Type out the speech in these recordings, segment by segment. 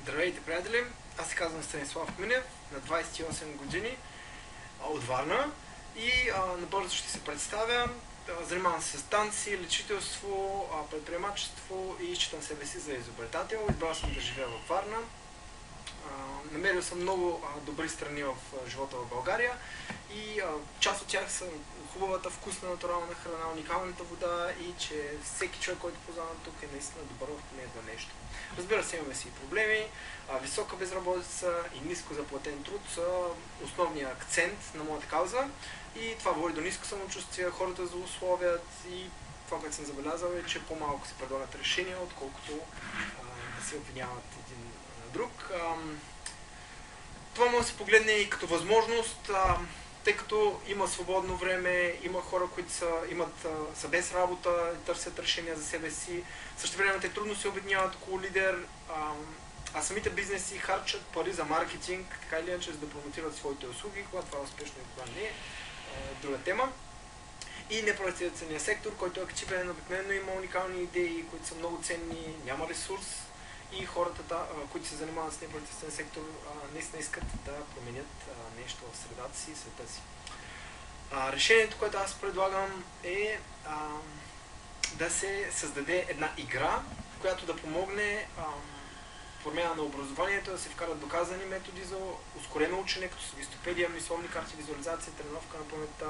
Здравейте, приятели! Аз се казвам Станислав Минев, на 28 години от Варна и набързо ще се представя. Занимавам се с танци, лечителство, предприемачество и считам себе си за изобретател. Избрал съм да живея във Варна. Намерил съм много добри страни в живота в България и част от тях са хубавата, вкусна, натурална храна, уникалната вода и че всеки човек, който познавам тук е наистина добър в поне едно нещо. Разбира се, имаме си и проблеми, висока безработица и ниско заплатен труд са основният акцент на моята кауза и това води до ниско самочувствие, хората злословят и това, което съм забелязал е, че по-малко се предлагат решения, отколкото да се обвиняват един на друг. Това може да се погледне и като възможност, тъй като има свободно време, има хора, които са без работа и търсят решения за себе си. Също време те трудно се обединяват около лидер, а самите бизнеси харчат пари за маркетинг, така или иначе, за да промотират своите услуги, когато това е успешно и това не е друга тема. И неправителствения сектор, който е активен, обикновено има уникални идеи, които са много ценни, няма ресурс и хората, които се занимават с неправителствен сектор, наистина искат да променят нещо в средата си и света си. Решението, което аз предлагам е да се създаде една игра, която да помогне промяна на образованието, да се вкарат доказани методи за ускорено учене, като са Вистопедия, мисловни карти, визуализация, тренировка на паметта,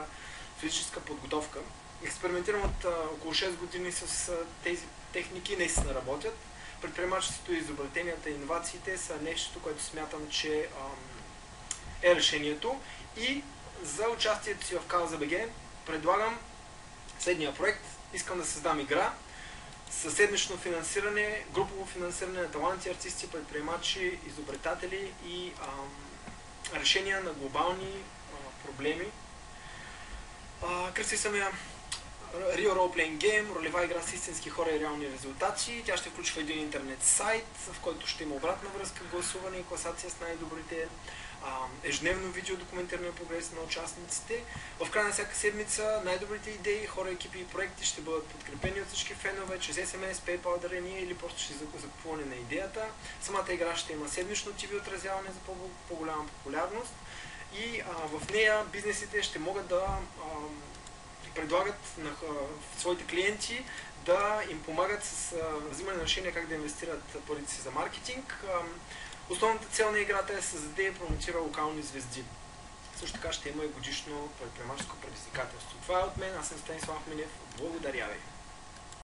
физическа подготовка. Експериментирам от около 6 години с тези техники, наистина работят. Предприемачеството, изобретенията и иновациите са нещо, което смятам, че е решението. И за участието си в Кауза.бг предлагам следния проект. Искам да създам игра със седмично финансиране, групово финансиране на таланти, артисти, предприемачи, изобретатели и решения на глобални проблеми. Кръсти съм я Real Role Playing Game, ролева игра с истински хора и реални резултати. Тя ще включва един интернет сайт, в който ще има обратна връзка, гласуване и класация с най-добрите, ежедневно видео, документиране прогрес на участниците. В края на всяка седмица най-добрите идеи, хора, екипи и проекти ще бъдат подкрепени от всички фенове, чрез SMS, PayPal дарения или просто ще закупуване на идеята. Самата игра ще има седмично TV отразяване за по-голяма популярност и в нея бизнесите ще могат да предлагат на своите клиенти да им помагат с взимане на решение как да инвестират парите си за маркетинг. Основната цел на играта е да създаде и промотира локални звезди. Също така ще има и годишно предприемаческо предизвикателство. Това е от мен, аз съм Станислав Минев. Благодаря ви!